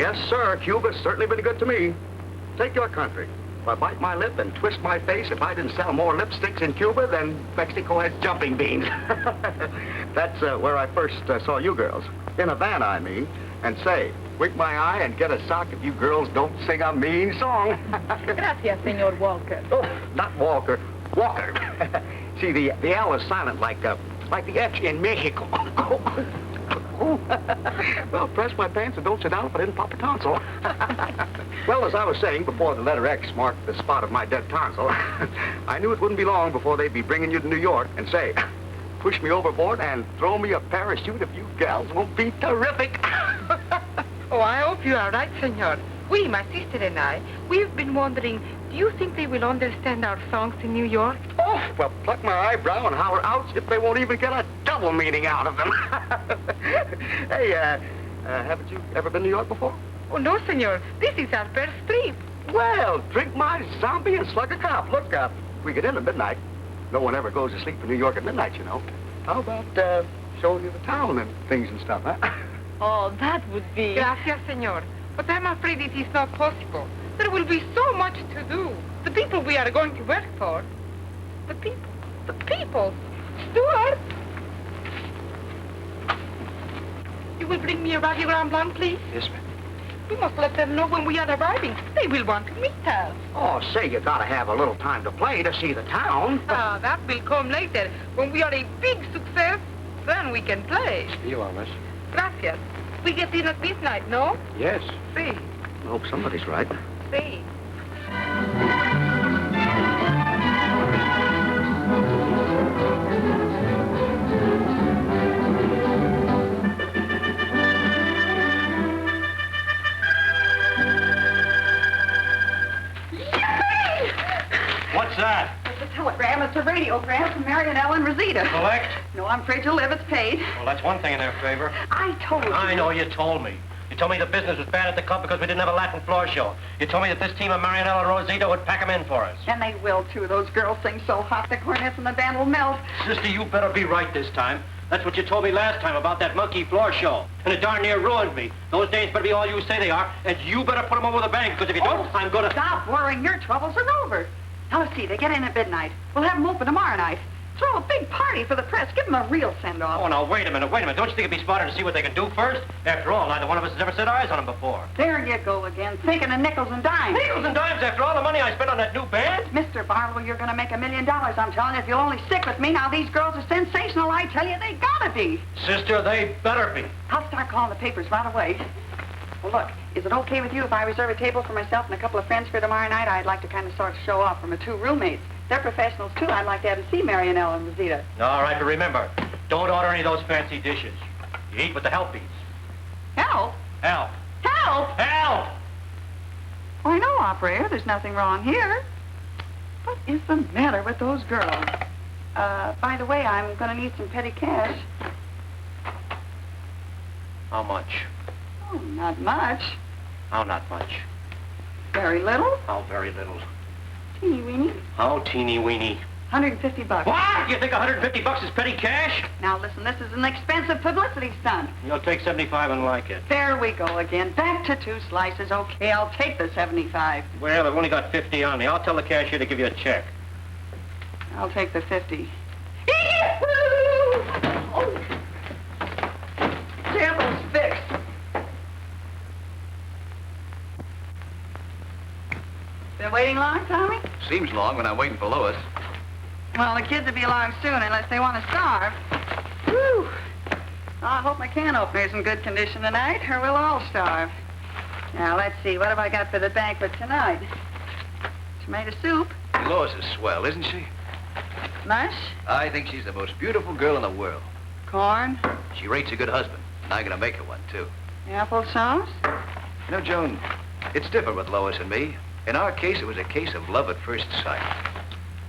Yes, sir. Cuba's certainly been good to me. Take your country. If I bite my lip and twist my face, if I didn't sell more lipsticks in Cuba, then Mexico has jumping beans. That's where I first saw you girls. In Havana, I mean. And say, wink my eye and get a sock if you girls don't sing a mean song. Gracias, Senor Walker. Oh, not Walker. Walker. See, the L is silent like the H in Mexico. Well, press my pants and don't sit down if I didn't pop a tonsil. Well, as I was saying, before the letter X marked the spot of my dead tonsil, I knew it wouldn't be long before they'd be bringing you to New York and say, push me overboard and throw me a parachute if you gals won't be terrific. Oh, I hope you are right, Senor. We, my sister and I, we've been wondering, do you think they will understand our songs in New York? Oh, well, pluck my eyebrow and holler ouch if they won't even get a double meaning out of them. Hey, haven't you ever been to New York before? Oh, no, Senor. This is our first trip. Well, drink my zombie and slug a cop. Look, we get in at midnight. No one ever goes to sleep in New York at midnight, you know. How about showing you the town and things and stuff, huh? Oh, that would be... Gracias, Senor. But I'm afraid it is not possible. There will be so much to do. The people we are going to work for. The people. Stuart! You will bring me a radiogram blank, please? Yes, ma'am. We must let them know when we are arriving. They will want to meet us. Oh, say, you gotta have a little time to play to see the town. Ah, that will come later. When we are a big success, then we can play. You are, miss. Gracias. We get in at midnight, no? Yes. See. I hope somebody's right. See. What's that? It's a telegram. It's a radiogram from Mary and Ellen Rosita. Collect? No, I'm afraid you'll live. It's paid. Well, that's one thing in their favor. I told you. I know you told me. You told me the business was bad at the club because we didn't have a Latin floor show. You told me that this team of Marianella and Rosita would pack 'em in for us. And they will, too. Those girls sing so hot, the cornets and the band will melt. Sister, you better be right this time. That's what you told me last time about that monkey floor show. And it darn near ruined me. Those days better be all you say they are, and you better put 'em over the bank, because if you don't, I'm gonna... Stop worrying. Your troubles are over. Now, let's see. They get in at midnight. We'll have them open tomorrow night. Throw a big party for the press. Give them a real send-off. Oh, now, wait a minute. Don't you think it'd be smarter to see what they can do first? After all, neither one of us has ever set eyes on them before. There you go again, thinking of nickels and dimes. Nickels and dimes after all the money I spent on that new band? Mr. Barlow, you're going to make $1 million, I'm telling you, if you'll only stick with me. Now, these girls are sensational, I tell you. They gotta be. Sister, they better be. I'll start calling the papers right away. Well, look, is it okay with you if I reserve a table for myself and a couple of friends for tomorrow night? I'd like to kind of sort of show off from the two roommates. They're professionals, too. I'd like to have them see Mary and Ellen Rosita. All right, but remember, don't order any of those fancy dishes. You eat with the helpies. Help? Help. Help? Help! Why, no, operator. There's nothing wrong here. What is the matter with those girls? By the way, I'm going to need some petty cash. How much? Oh, not much. How not much? Very little. How very little? Teeny weeny. How teeny weeny? $150. What? You think $150 is petty cash? Now, listen, this is an expensive publicity stunt. You'll take 75 and like it. There we go again. Back to 2 slices. Okay, I'll take the 75. Well, I've only got 50 on me. I'll tell the cashier to give you a check. I'll take the 50. Oh. Devil's fixed. Been waiting long, Tommy? Seems long when I'm waiting for Lois. Well, the kids will be along soon unless they want to starve. Whew. I hope my can opener's in good condition tonight, or we'll all starve. Now, let's see. What have I got for the banquet tonight? Tomato soup. Lois is swell, isn't she? Mush. I think she's the most beautiful girl in the world. Corn. She rates a good husband, and I'm gonna make her one, too. Applesauce. You know, Joan, it's different with Lois and me. In our case, it was a case of love at first sight.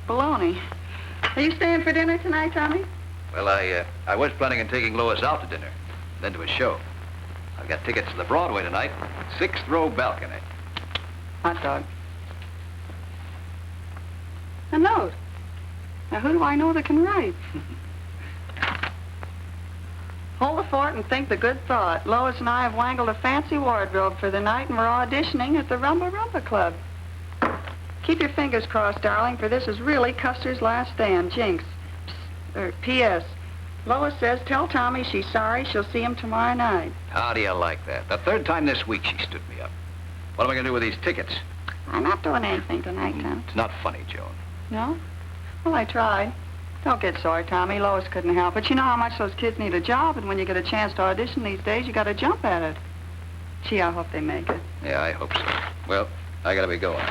Bologna. Are you staying for dinner tonight, Tommy? Well, I was planning on taking Lois out to dinner, then to a show. I've got tickets to the Broadway tonight, 6th row balcony. Hot dog. A note. Now, who do I know that can write? Hold the fort and think the good thought. Lois and I have wangled a fancy wardrobe for the night, and we're auditioning at the Rumba Rumba Club. Keep your fingers crossed, darling, for this is really Custer's last stand. Jinx. P.S. Lois says, tell Tommy she's sorry. She'll see him tomorrow night. How do you like that? The third time this week she stood me up. What am I going to do with these tickets? I'm not doing anything tonight, Tom. It's not funny, Joan. No? Well, I tried. Don't get sore, Tommy. Lois couldn't help it. You know how much those kids need a job, and when you get a chance to audition these days, you got to jump at it. Gee, I hope they make it. Yeah, I hope so. Well, I got to be going.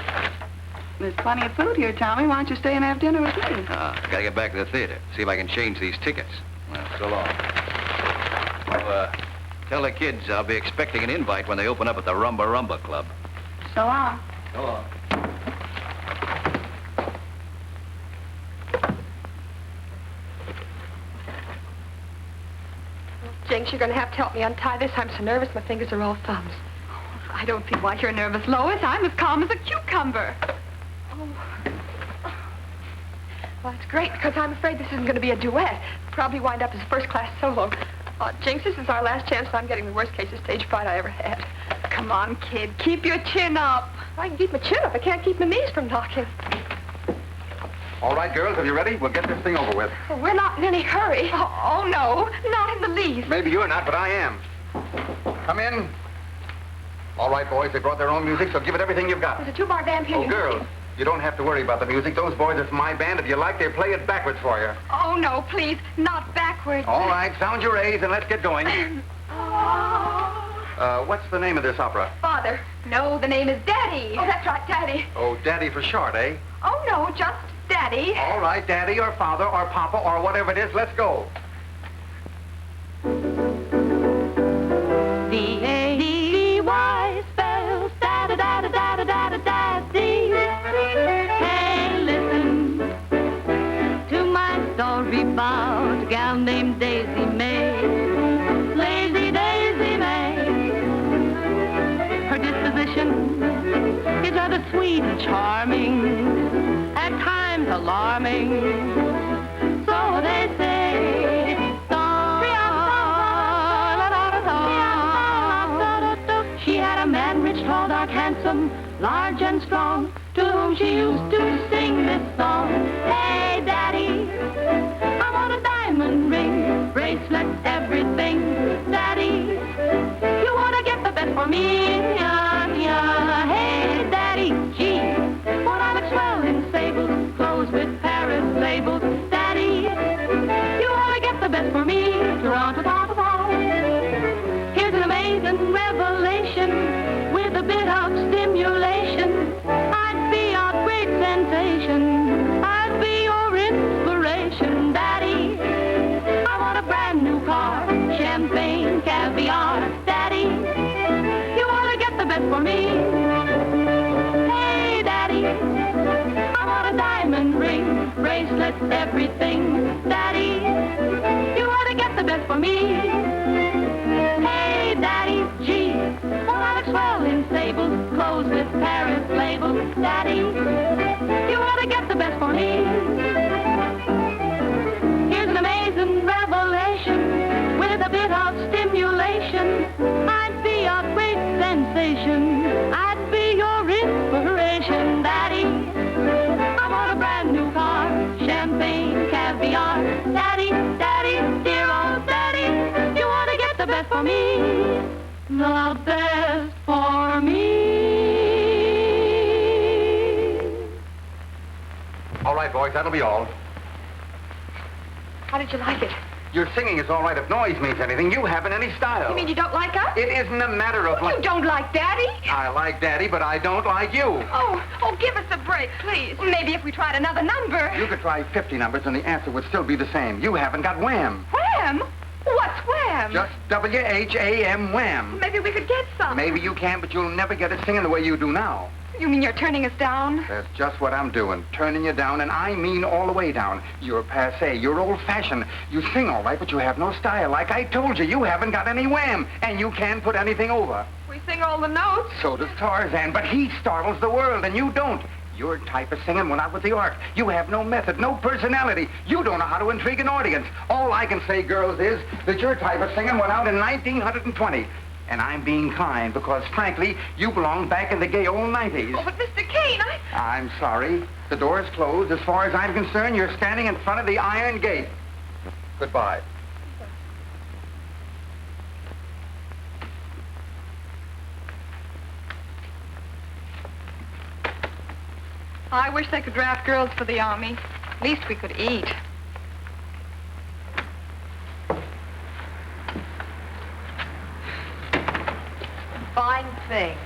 There's plenty of food here, Tommy. Why don't you stay and have dinner with me? I got to get back to the theater, see if I can change these tickets. Well, so long. Well, tell the kids I'll be expecting an invite when they open up at the Rumba Rumba Club. So long. So long. Jinx, you're going to have to help me untie this. I'm so nervous, my fingers are all thumbs. I don't see why you're nervous, Lois. I'm as calm as a cucumber. Oh. Well, that's great, because I'm afraid this isn't going to be a duet. Probably wind up as a first-class solo. Jinx, this is our last chance, and I'm getting the worst case of stage fright I ever had. Come on, kid. Keep your chin up. I can keep my chin up. I can't keep my knees from knocking. All right, girls, are you ready? We'll get this thing over with. Well, we're not in any hurry. Oh, no. Not in the least. Maybe you're not, but I am. Come in. All right, boys, they brought their own music, so give it everything you've got. There's a two-bar band here. Oh, girls, you don't have to worry about the music. Those boys are from my band. If you like, they'll play it backwards for you. Oh, no, please. Not backwards. All right, sound your A's and let's get going. What's the name of this opera? Father. No, the name is Daddy. Oh, that's right, Daddy. Oh, Daddy for short, eh? Oh, no, just Daddy. All right, Daddy or Father or Papa or whatever it is, let's go. D-A-D-Y spells da-da-da-da-da-da-da-da-dee. Hey, listen to my story about a gal named Daisy May. Lazy Daisy May. Her disposition is rather sweet and charming, at times alarming. So they say. She had a man rich, tall, dark, handsome, large and strong, to whom she used to sing this song. Hey, Daddy, I want a diamond ring, bracelet, everything. Daddy, you want to get the best for me? Yeah, yeah. Hey, Daddy, gee, won't I look swell in sables, clothes with Paris labels? Daddy, you want to get the best for me? Toronto, here's an amazing revelation with a bit of stimulation. I'd be a great sensation. I'd be your inspiration, Daddy. I want a brand new car, champagne, caviar. Daddy, you want to get the best for me? Hey, Daddy, I want a diamond ring, bracelets, everything. Daddy, you want to get the best for me? Hey, Daddy, gee, won't I look swell in sables, clothes with Paris labels? Daddy, you want to get the best for me? Here's an amazing revelation with a bit of stimulation. I'd be a great sensation. I'd be your inspiration, Daddy. I want a brand new car, champagne, caviar. Daddy, Daddy, dear old Daddy, you want to get the best for me? The best for me. All right, boys, that'll be all. How did you like it? Your singing is all right if noise means anything. You haven't any style. You mean you don't like us? It isn't a matter of You don't like Daddy? I like Daddy, but I don't like you. Oh, give us a break, please. Maybe if we tried another number. You could try 50 numbers and the answer would still be the same. You haven't got wham. Wham? What's wham? Just W-H-A-M, wham. Maybe we could get some. Maybe you can, but you'll never get it singing the way you do now. You mean you're turning us down? That's just what I'm doing, turning you down, and I mean all the way down. You're passé, you're old-fashioned. You sing all right, but you have no style. Like I told you, you haven't got any wham, and you can't put anything over. We sing all the notes. So does Tarzan, but he startles the world, and you don't. Your type of singing went out with the arc. You have no method, no personality. You don't know how to intrigue an audience. All I can say, girls, is that your type of singing went out in 1920. And I'm being kind because, frankly, you belong back in the gay old 90s. Oh, but Mr. Kane, I'm sorry. The door is closed. As far as I'm concerned, you're standing in front of the iron gate. Goodbye. I wish they could draft girls for the Army. At least we could eat. Fine thing.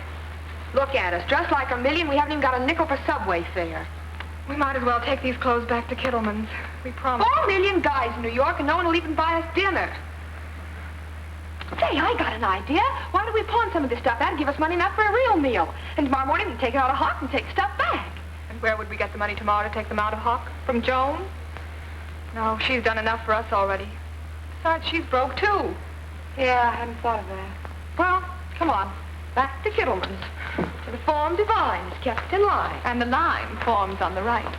Look at us, dressed like a million. We haven't even got a nickel for subway fare. We might as well take these clothes back to Kittleman's. We promised. 4 million guys in New York, and no one will even buy us dinner. Say, I got an idea. Why don't we pawn some of this stuff? That'd give us money enough for a real meal. And tomorrow morning we take it out of Hock and take stuff back. And where would we get the money tomorrow to take them out of Hock? From Joan? No, she's done enough for us already. Besides, she's broke, too. Yeah, I hadn't thought of that. Well, come on. Back to Kittleman's. For the form divine is kept in line. And the line forms on the right.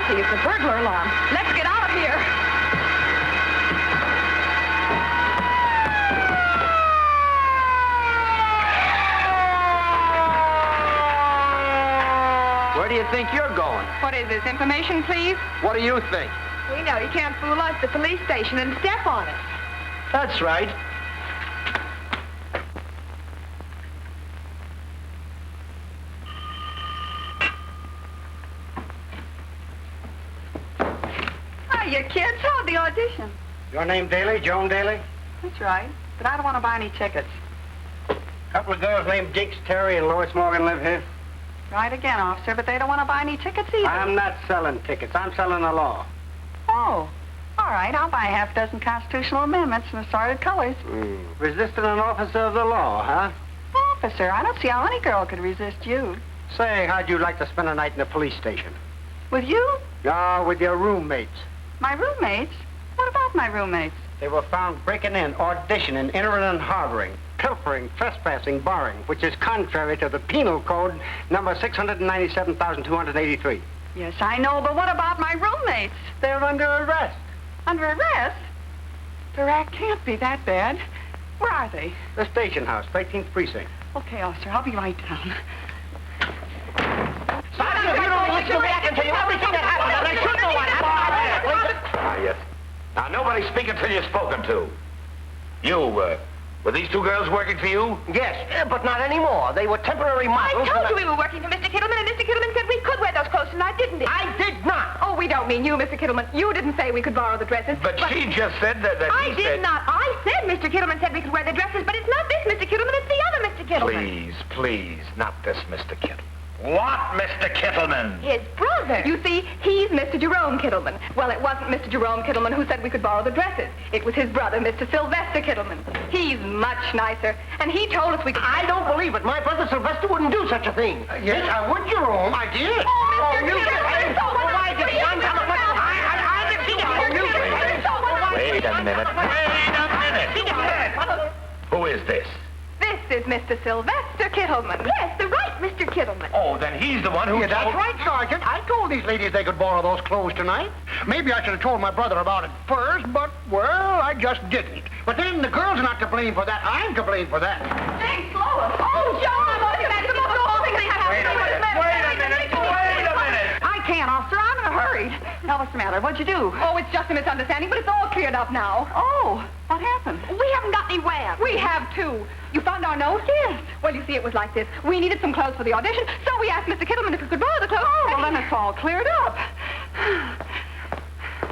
It's a burglar alarm. Let's get out of here. Where do you think you're going? What is this, information, please? What do you think? We know you can't fool us, the police station, and step on it. That's right. Hiya, kids. How'd the audition? Your name Daly? Joan Daly? That's right. But I don't want to buy any tickets. Couple of girls named Jinx, Terry, and Lois Morgan live here. Right again, officer, but they don't want to buy any tickets either. I'm not selling tickets. I'm selling the law. Oh, all right. I'll buy half a dozen constitutional amendments in assorted colors. Resisting an officer of the law, huh? Officer, I don't see how any girl could resist you. Say, how'd you like to spend a night in the police station? With you? Yeah, with your roommates. My roommates? What about my roommates? They were found breaking in, auditioning, entering and harboring, pilfering, trespassing, barring, which is contrary to the penal code number 697,283. Yes, I know, but what about my roommates? They're under arrest. Under arrest? Their act can't be that bad. Where are they? The station house, 13th precinct. Okay, officer, I'll be right down. Sergeant, if you don't listen to me, I can tell you everything that happened, and I should know what happened. Yes. Now, nobody speak until you're spoken to. You, were these two girls working for you? Yes, but not anymore. They were temporary models. I told you we were working for Mr. Kittleman, and Mr. Kittleman said we could wear those clothes tonight, didn't he? I did not. Oh, we don't mean you, Mr. Kittleman. You didn't say we could borrow the dresses. But she just said that I he did said... not. I said Mr. Kittleman said we could wear the dresses, but it's not this Mr. Kittleman, it's the other Mr. Kittleman. Please, please, not this Mr. Kittle. What, Mr. Kittleman? His brother. You see, he's Mr. Jerome Kittleman. Well, it wasn't Mr. Jerome Kittleman who said we could borrow the dresses. It was his brother, Mr. Sylvester Kittleman. He's much nicer, and he told us we could... I don't believe it. My brother Sylvester wouldn't do such a thing. Yes, I would, Jerome. I did. Oh, Mr. you Kittleman, did. Why did he? I'm coming with Wait a minute. Who is this? This is Mr. Sylvester Kittleman. Yes, the right Mr. Kittleman. Oh, then he's the one who Yeah, that's right, Sergeant. I told these ladies they could borrow those clothes tonight. Maybe I should have told my brother about it first, but, well, I just didn't. But then the girls are not to blame for that. I'm to blame for that. Thanks, Lois. Oh, Joan, look at that. It's the most awful thing that happened. Wait a minute. I can't, officer. I'm in a hurry. Now, what's the matter? What'd you do? Oh, it's just a misunderstanding, but it's all cleared up now. Oh, what happened? We haven't got any wham. We have too. You found our note? Yes. Well, you see, it was like this. We needed some clothes for the audition, so we asked Mr. Kittleman if we could borrow the clothes. Oh, well, then it's all cleared up.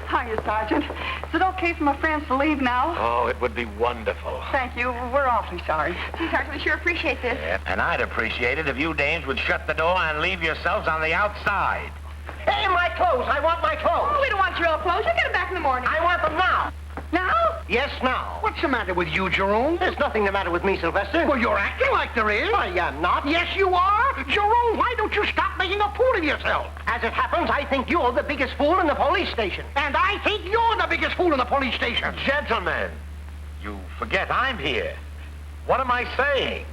Hiya, Sergeant. Is it okay for my friends to leave now? Oh, it would be wonderful. Thank you. We're awfully sorry. Gee, Sergeant, we sure appreciate this. Yeah, and I'd appreciate it if you dames would shut the door and leave yourselves on the outside. Hey, my clothes. I want my clothes. Oh, we don't want your old clothes. You'll get them back in the morning. I want them now. Now? Yes, now. What's the matter with you, Jerome? There's nothing the matter with me, Sylvester. Well, you're acting like there is. I am not. Yes, you are. Jerome, why don't you stop making a fool of yourself? As it happens, I think you're the biggest fool in the police station. And I think you're the biggest fool in the police station. Gentlemen, you forget I'm here. What am I saying?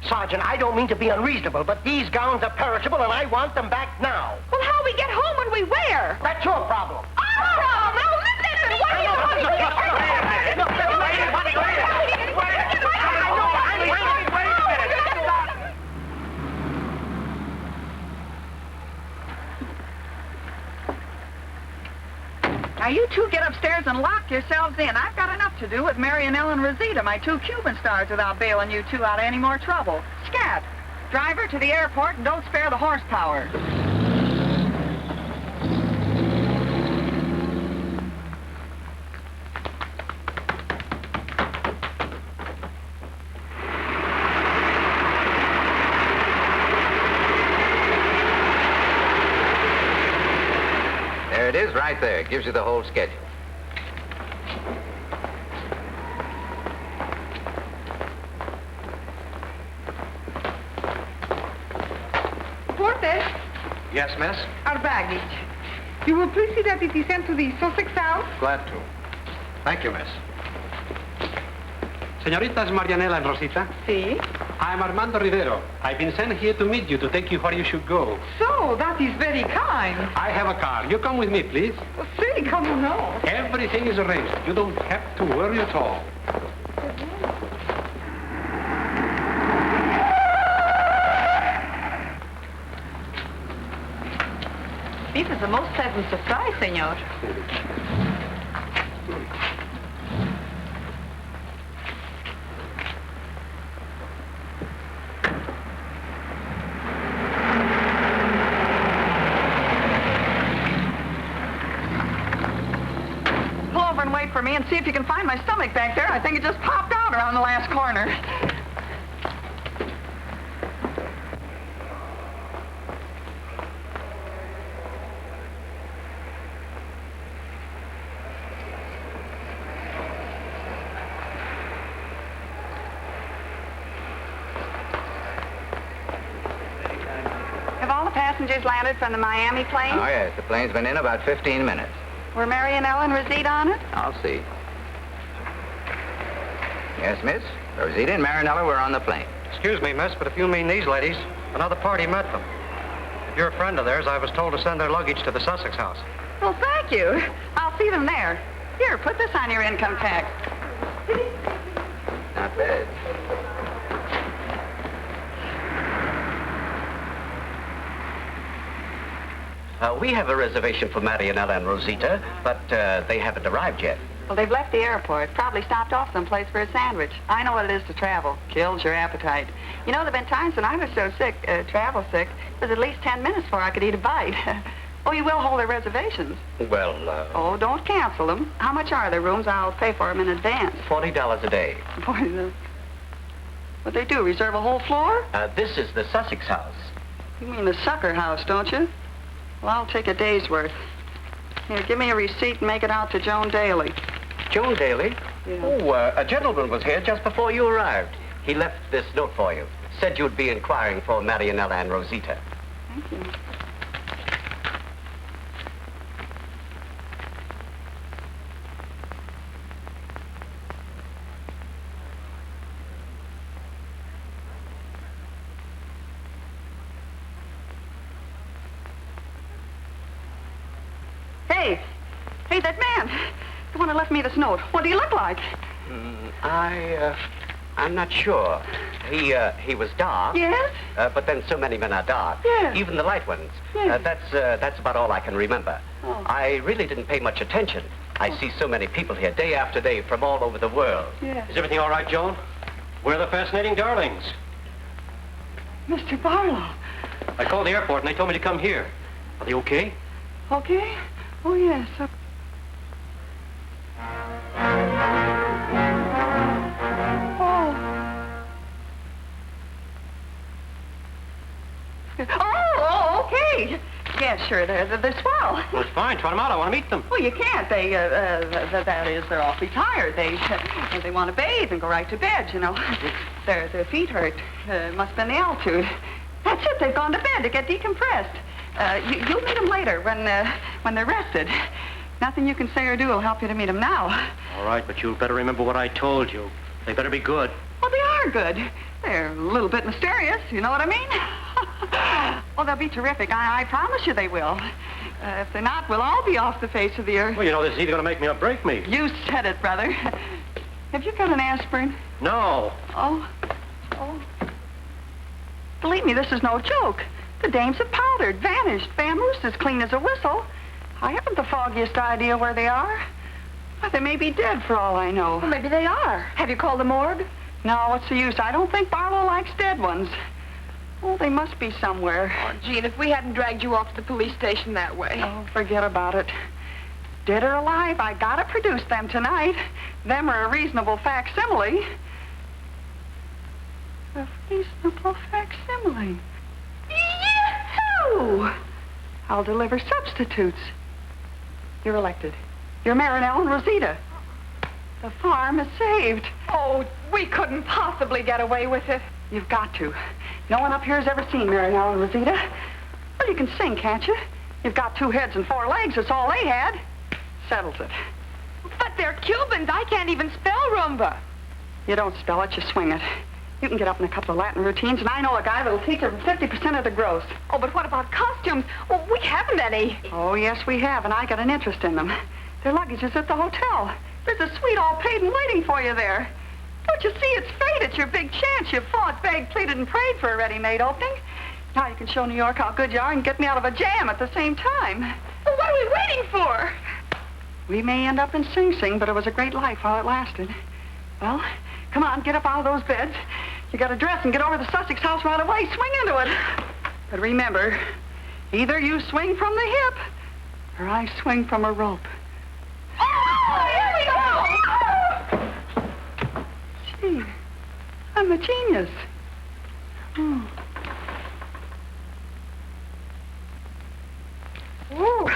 Sergeant, I don't mean to be unreasonable, but these gowns are perishable and I want them back now. Well, how we get home when we wear? That's your problem. Oh, now listen. What are you Now, you two get upstairs and lock yourselves in. I've got enough to do with Mary and Ellen Rosita, my two Cuban stars, without bailing you two out of any more trouble. Scat, drive her to the airport and don't spare the horsepower. There it is right there. It gives you the whole schedule. Porter, Yes, miss? our baggage. You will please see that it is sent to the Sussex House. Glad to. Thank you, miss. Señoritas Marianela and Rosita, See? I'm Armando Rivero. I've been sent here to meet you to take you where you should go. So, that is very kind. I have a car. You come with me, please. See, come on now. Everything is arranged. You don't have to worry at all. This is a most pleasant surprise, senor. Pull over and wait for me and see if you can find my stomach back there. I think it just popped out around the last corner. Have all the passengers landed from the Miami plane? Oh, yes. The plane's been in about 15 minutes. Were Mary and Ellen Rosita on it? I'll see. Yes, miss. Rosita and Marinella were on the plane. Excuse me, miss, but if you mean these ladies, another party met them. If you're a friend of theirs, I was told to send their luggage to the Sussex House. Well, thank you. I'll see them there. Here, put this on your income tax. Not bad. We have a reservation for Marianella and Rosita, but they haven't arrived yet. Well, they've left the airport. Probably stopped off someplace for a sandwich. I know what it is to travel. Kills your appetite. You know, there have been times when I was so sick, travel sick, it was at least 10 minutes before I could eat a bite. Oh, you will hold their reservations? Well, Oh, don't cancel them. How much are their rooms? I'll pay for them in advance. $40 a day. What they do, reserve a whole floor? This is the Sussex House. You mean the sucker house, don't you? Well, I'll take a day's worth. Here, give me a receipt and make it out to Joan Daly. Joan Daly? Yeah. Oh, a gentleman was here just before you arrived. He left this note for you. Said you'd be inquiring for Marianella and Rosita. Thank you. Hey, that man. The one who left me this note. What do you look like? I'm not sure. He was dark. Yes? But then so many men are dark. Yes. Even the light ones. Yes. That's about all I can remember. Oh. I really didn't pay much attention. I see so many people here day after day from all over the world. Yes. Is everything all right, Joan? We're the fascinating darlings. Mr. Barlow. I called the airport and they told me to come here. Are they okay? Okay? Oh, yes. Oh, okay. Yeah, sure, they're swell. Well, it's fine. Trot them out. I want to meet them. Well, you can't. That is, they're awfully tired. They want to bathe and go right to bed, you know. Their feet hurt. Must have been the altitude. That's it. They've gone to bed to get decompressed. You'll meet them later when they're rested. Nothing you can say or do will help you to meet them now. All right, but you'll better remember what I told you. They better be good. Well, they are good. They're a little bit mysterious, you know what I mean? Well, they'll be terrific. I promise you they will. If they're not, we'll all be off the face of the earth. Well, you know, this is either going to make me or break me. You said it, brother. Have you got an aspirin? No. Oh. Believe me, this is no joke. The dames have powdered, vanished, vamoosed as clean as a whistle. I haven't the foggiest idea where they are. Well, they may be dead for all I know. Well, maybe they are. Have you called the morgue? No, what's the use? I don't think Barlow likes dead ones. Oh, they must be somewhere. Oh, Jean, if we hadn't dragged you off to the police station that way. Oh, forget about it. Dead or alive, I gotta produce them tonight. Them are a reasonable facsimile. A reasonable facsimile. Yahoo! I'll deliver substitutes. You're elected. You're Marinelle and Rosita. The farm is saved. Oh, we couldn't possibly get away with it. You've got to. No one up here has ever seen Marinelle and Rosita. Well, you can sing, can't you? You've got 2 heads and 4 legs. That's all they had. Settles it. But they're Cubans. I can't even spell rumba. You don't spell it, you swing it. You can get up in a couple of Latin routines, and I know a guy that'll teach her 50% of the gross. Oh, but what about costumes? Well, we haven't any. Oh, yes, we have, and I got an interest in them. Their luggage is at the hotel. There's a suite all paid and waiting for you there. Don't you see, it's fate. It's your big chance. You fought, begged, pleaded, and prayed for a ready-made opening. Now you can show New York how good you are and get me out of a jam at the same time. Well, what are we waiting for? We may end up in Sing Sing, but it was a great life while it lasted. Well, come on, get up out of those beds. You got to dress and get over to the Sussex house right away. Swing into it. But remember, either you swing from the hip, or I swing from a rope. Oh, here we go! Gee, I'm a genius. Oh. Ooh.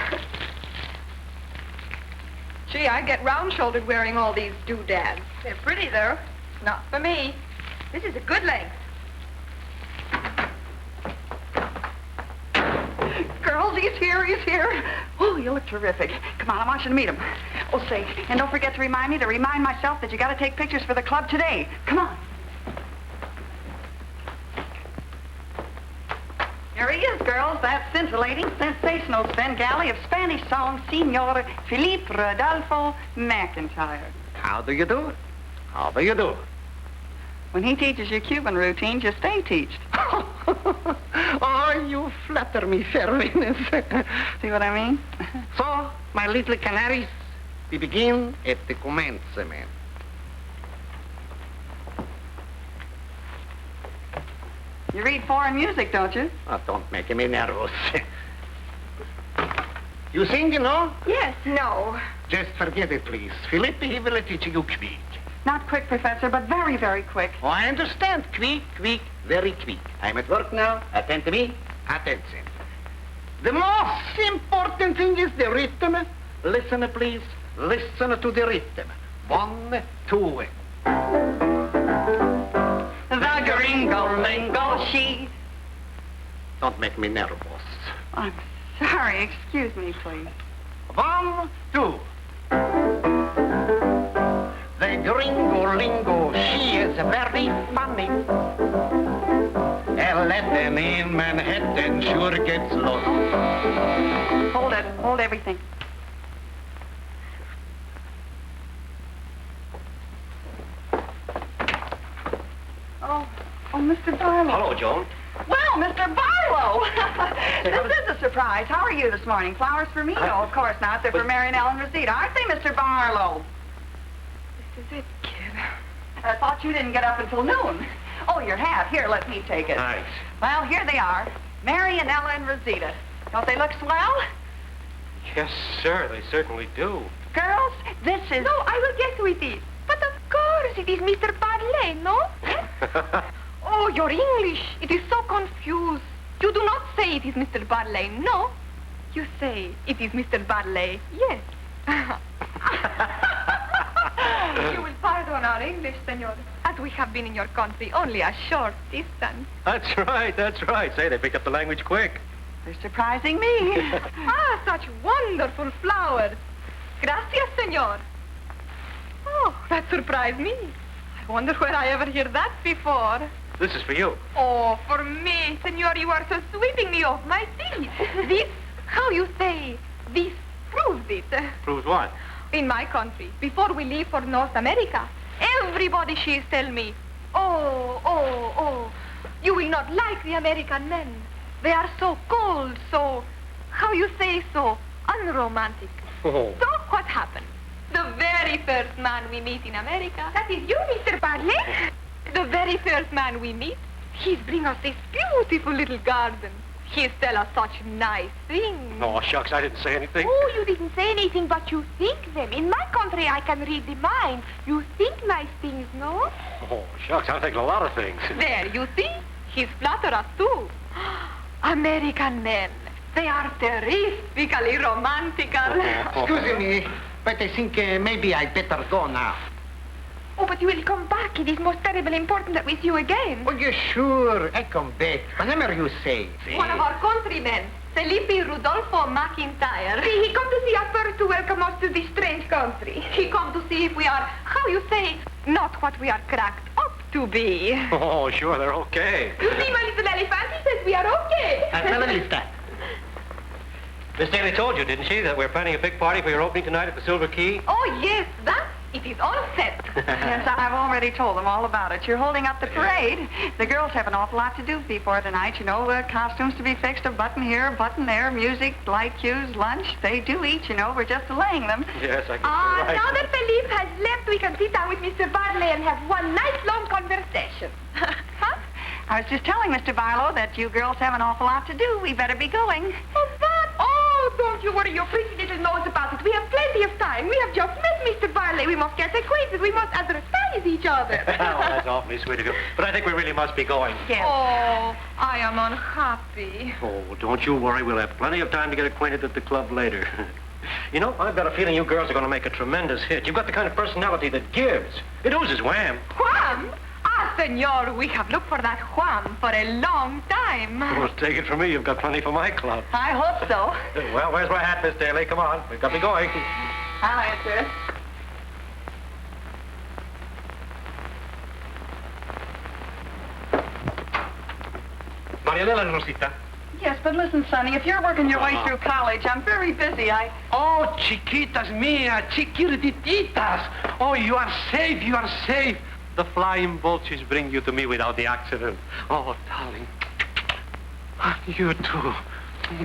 Gee, I get round-shouldered wearing all these doodads. They're pretty, though. Not for me. This is a good length. Girls, he's here. Oh, you look terrific. Come on, I want you to meet him. Oh, say, and don't forget to remind me to remind myself that you got to take pictures for the club today. Come on. Here he is, girls. That scintillating, sensational Svengali of Spanish song, Signor Felipe Rodolfo McIntyre. How do you do? How do you do? When he teaches you Cuban routines, you stay teached. Oh, you flatter me, fair Venus. See what I mean? So, my little canaries, we begin at the commencement. You read foreign music, don't you? Oh, don't make me nervous. You sing, you know? Yes, no. Just forget it, please. Felipe, he will teach you quick. Not quick, Professor, but very, very quick. Oh, I understand. Quick, very quick. I'm at work now. Attend to me. Attention. The most important thing is the rhythm. Listen, please. Listen to the rhythm. 1, 2. The gringo-lingo she... Don't make me nervous. I'm sorry. Excuse me, please. 1, 2. The gringo-lingo, she is very funny. A Latin in Manhattan sure gets lost. Hold it. Hold everything. Oh, Mr. Barlow. Hello, Joan. Well, Mr. Barlow! This is a surprise. How are you this morning? Flowers for me? No, of course not. They're for Marinelle and Rosita. Aren't they, Mr. Barlow? This is it, kid. thought you didn't get up until noon. Oh, your hat. Here, let me take it. Thanks. Well, here they are. Mary and Ella and Rosita. Don't they look swell? Yes, sir, they certainly do. Girls, this is... No, I will guess who it is. But of course, it is Mr. Barley, no? Oh, your English. It is so confused. You do not say it is Mr. Barley, no? You say it is Mr. Barley, yes. You will pardon our English, senor, as we have been in your country only a short distance. That's right. Say, they picked up the language quick. They're surprising me. Ah, such wonderful flowers. Gracias, senor. Oh, that surprised me. I wonder where I ever heard that before. This is for you. Oh, for me, senor, you are so sweeping me off my feet. This, how you say, this proves it. Proves what? In my country, before we leave for North America, everybody she tell me, oh, you will not like the American men. They are so cold, so, how you say, so unromantic. Oh. So what happened? The very first man we meet in America, that is you, Mr. Barley. The very first man we meet, he's bring us this beautiful little garden. He's tell us such nice things. Oh, shucks, I didn't say anything. Oh, you didn't say anything, but you think them. In my country, I can read the mind. You think nice things, no? Oh, shucks, I think a lot of things. There, you see? He's flatter us, too. American men, they are terrifically romantical. Excuse me, but I think maybe I better go now. Oh, but you will come back. It is most terribly important that we see you again. Oh, yes, sure. I come back whenever you say. One of our countrymen, Felipe Rudolfo McIntyre. He come to see us first to welcome us to this strange country. He come to see if we are, how you say, not what we are cracked up to be. Oh, sure, they're okay. You see, my little elephant, he says we are okay. Tell him that. Miss Daly told you, didn't she, that we're planning a big party for your opening tonight at the Silver Key? Oh, yes, that, it is all set. Yes, I've already told them all about it. You're holding up the parade. The girls have an awful lot to do before tonight. You know, costumes to be fixed, a button here, a button there, music, light cues, lunch. They do eat, you know. We're just delaying them. Yes, I guess Ah, you're right. now that Felipe has left, we can sit down with Mr. Barley and have one nice long conversation. Huh? I was just telling Mr. Barlow that you girls have an awful lot to do. We better be going. Oh, that? Oh, don't you worry your pretty little nose about it. We have plenty of time. We have just met Mr. Barley. We must get acquainted. We must advertise each other. Oh, that's awfully sweet of you. But I think we really must be going. Yes. Oh, I am unhappy. Oh, don't you worry. We'll have plenty of time to get acquainted at the club later. You know, I've got a feeling you girls are going to make a tremendous hit. You've got the kind of personality that gives. It oozes wham. Wham? Ah, senor, we have looked for that wham for a long time. Well, take it from me. You've got plenty for my club. I hope so. Well, where's my hat, Miss Daly? Come on. We've got to be going. I'll answer it. Marianela and Rosita. Yes, but listen, Sonny, if you're working your way through college, I'm very busy. Oh, chiquitas mia, chiquitititas. Oh, you are safe, you are safe. The flying vultures bring you to me without the accident. Oh, darling. You too.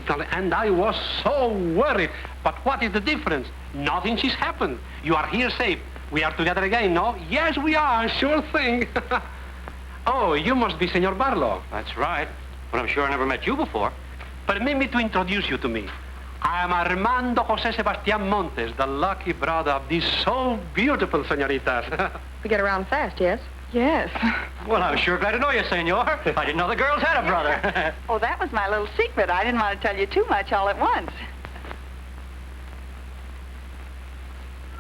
Darling, and I was so worried. But what is the difference? Nothing has happened. You are here safe. We are together again, no? Yes, we are. Sure thing. Oh, you must be Senor Barlow. That's right. But I'm sure I never met you before. Permit me to introduce you to me. I am Armando José Sebastián Montes, the lucky brother of these so beautiful senoritas. We get around fast, yes? Yes. Well, I'm sure glad to know you, senor. I didn't know the girls had a brother. Oh, that was my little secret. I didn't want to tell you too much all at once.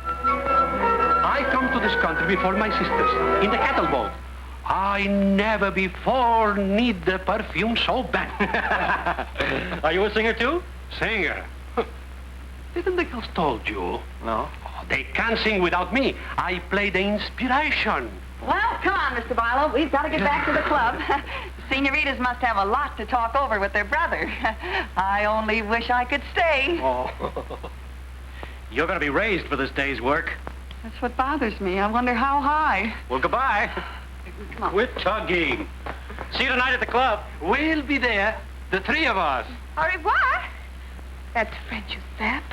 I come to this country before my sisters, in the cattle boat. I never before need the perfume so bad. Are you a singer, too? Singer? Didn't the girls told you? No. Oh, they can't sing without me. I play the inspiration. Well, come on, Mr. Barlow. We've got to get back to the club. Senoritas must have a lot to talk over with their brother. I only wish I could stay. Oh. You're going to be raised for this day's work. That's what bothers me. I wonder how high. Well, goodbye. Come on. Quit tugging. See you tonight at the club. We'll be there, the three of us. Au revoir. That's French, you sap.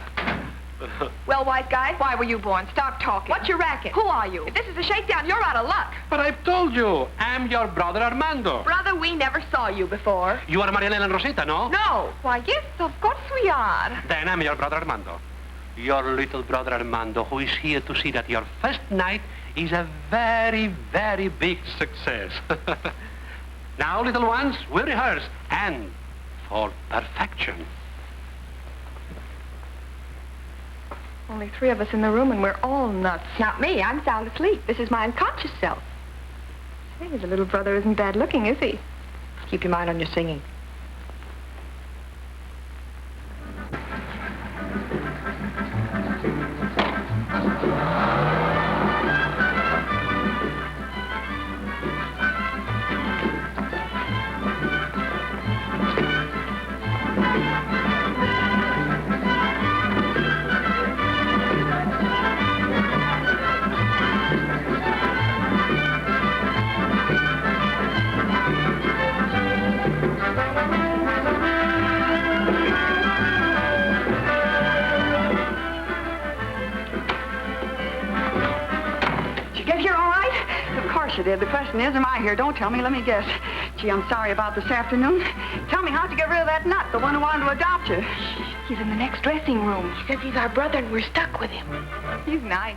Well, white guy, why were you born? Stop talking. What's your racket? Who are you? If this is a shakedown, you're out of luck. But I've told you, I'm your brother Armando. Brother, we never saw you before. You are Marianela and Rosita, no? No. Why, yes, of course we are. Then I'm your brother Armando. Your little brother Armando, who is here to see that your first night is a very, very big success. Now, little ones, we'll rehearse, and for perfection. Only 3 of us in the room, and we're all nuts. Not me. I'm sound asleep. This is my unconscious self. Say, the little brother isn't bad looking, is he? Keep your mind on your singing. The question is, am I here? Don't tell me. Let me guess. Gee, I'm sorry about this afternoon. Tell me, how'd you get rid of that nut, the one who wanted to adopt you? He's in the next dressing room. He says he's our brother and we're stuck with him. He's nice.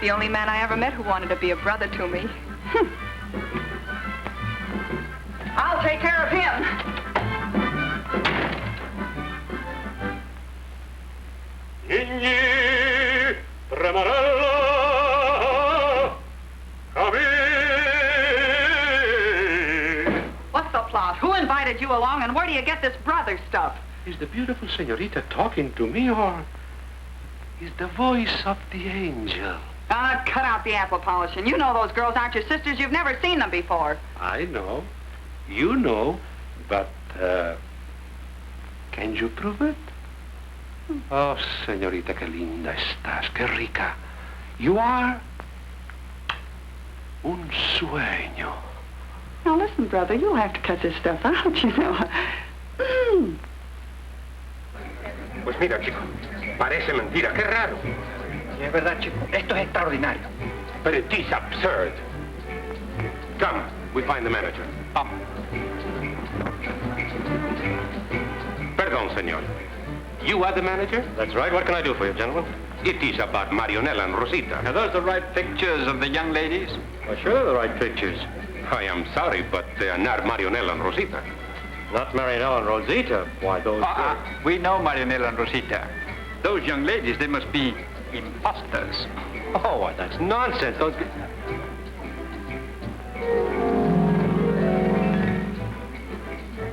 The only man I ever met who wanted to be a brother to me. I'll take care of him. What's the plot? Who invited you along, and where do you get this brother stuff? Is the beautiful senorita talking to me, or is the voice of the angel? Cut out the apple polishing. You know those girls aren't your sisters. You've never seen them before. I know. You know. But, can you prove it? Oh, señorita, qué linda estás, qué rica. You are un sueño. Now, listen, brother, you'll have to cut this stuff out, you know. Pues mira, chico, parece mentira. Qué raro. Sí, es verdad, chico. Esto es extraordinario. But it is absurd. Come, we find the manager. Perdón, señor. You are the manager? That's right. What can I do for you, gentlemen? It is about Marionella and Rosita. Are those the right pictures of the young ladies? Well, sure they're the right pictures. I am sorry, but they are not Marionella and Rosita. Not Marianela and Rosita. Why, those we know Marianela and Rosita. Those young ladies, they must be imposters. Oh, why, that's nonsense. Those...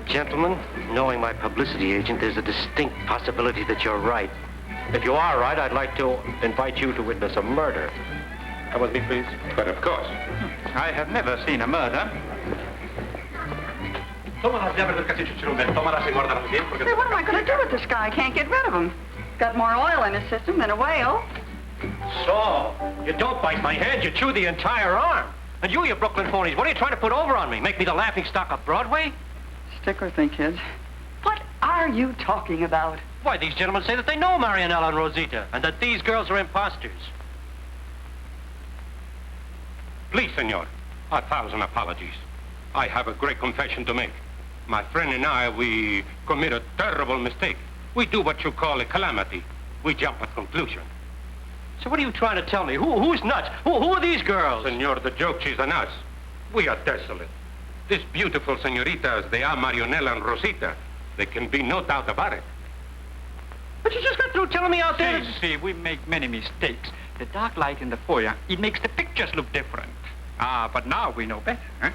Gentlemen, knowing my publicity agent, there's a distinct possibility that you're right. If you are right, I'd like to invite you to witness a murder. Come with me, please. But of course. I have never seen a murder. Say, what am I going to do with this guy? I can't get rid of him. Got more oil in his system than a whale. So, you don't bite my head, you chew the entire arm. And you Brooklyn phonies, what are you trying to put over on me? Make me the laughingstock of Broadway? Stick with me, kids. What are you talking about? Why, these gentlemen say that they know Marianella and Rosita, and that these girls are imposters. Please, senor, 1,000 apologies. I have a great confession to make. My friend and I, we commit a terrible mistake. We do what you call a calamity. We jump at conclusion. So what are you trying to tell me? Who's nuts? Who are these girls? Senor, the joke is on us. We are desolate. These beautiful senoritas, they are Marionella and Rosita. There can be no doubt about it. But you just got through telling me out there... See, we make many mistakes. The dark light in the foyer, it makes the pictures look different. But now we know better, huh?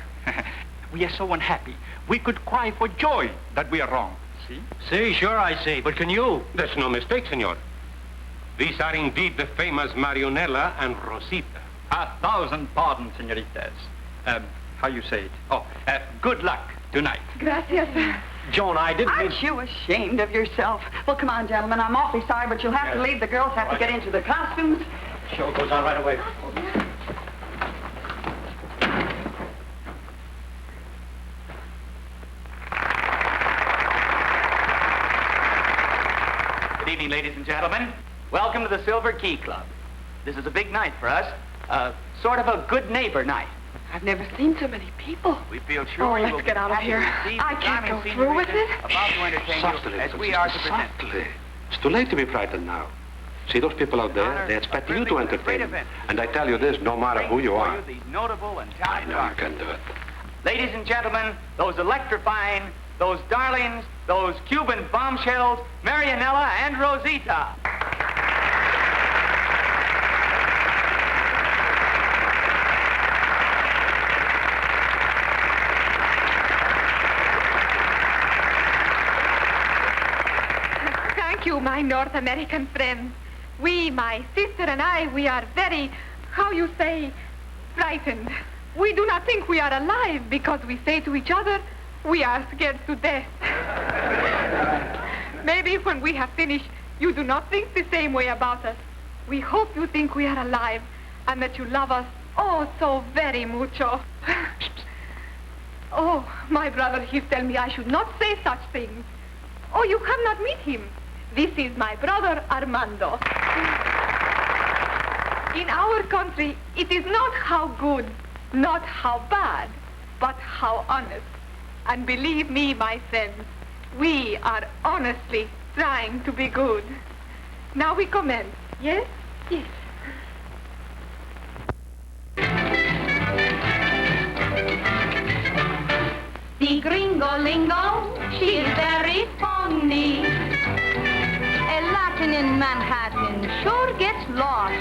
We are so unhappy. We could cry for joy that we are wrong. See? See, sure I see. But can you? There's no mistake, senor. These are indeed the famous Marionella and Rosita. 1,000 pardons, senoritas. How you say it? Good luck tonight. Gracias. Joan, I didn't mean... Aren't you ashamed of yourself? Well, come on, gentlemen. I'm awfully sorry, but you'll have to leave. The girls have to get into the costumes. Show goes on right away. Good evening, ladies and gentlemen. Welcome to the Silver Key Club. This is a big night for us. Sort of a good neighbor night. I've never seen so many people. We feel sure you will let's get out of happy here. to receive I the can't charming go senior through with visitors it. about to entertain you as we are to present. Softly. It's too late to be frightened now. See those people out there? They expect you to entertain them. And I tell you this, no matter who you are. These notable and I talented know you artists. can do it. Ladies and gentlemen, those electrifying, those darlings, those Cuban bombshells, Marianella and Rosita. Thank you, my North American friend. We, my sister and I, we are very, how you say, frightened. We do not think we are alive because we say to each other, we are scared to death. Maybe when we have finished, you do not think the same way about us. We hope you think we are alive and that you love us oh so very mucho. Oh, my brother, he tell me I should not say such things. Oh, you cannot meet him. This is my brother Armando. In our country, it is not how good, not how bad, but how honest. And believe me, my friends, we are honestly trying to be good. Now we commence. Yes? Yes. The gringo-lingo, she is very funny. A Latin in Manhattan sure gets lost.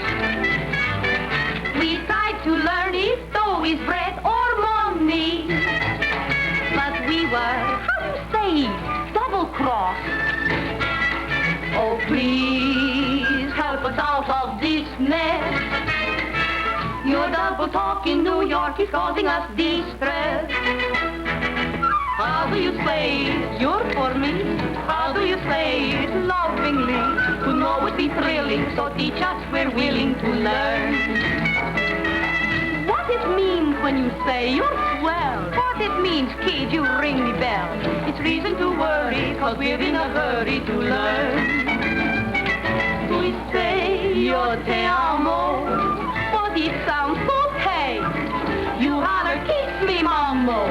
We tried to learn it, though he's bread or money. But we were, how do you say, double-crossed. Oh, please help us out of this mess. Your double talk in New York is causing us distress. How do you say it? You're for me? How do you say it lovingly? To know would be thrilling, so teach us, we're willing to learn. What it means when you say you're swell? What it means, kid, you ring the bell. It's reason to worry, cause we're in a hurry to learn. We say yo te amo, but it sounds so hey. You holler, kiss me, mammo.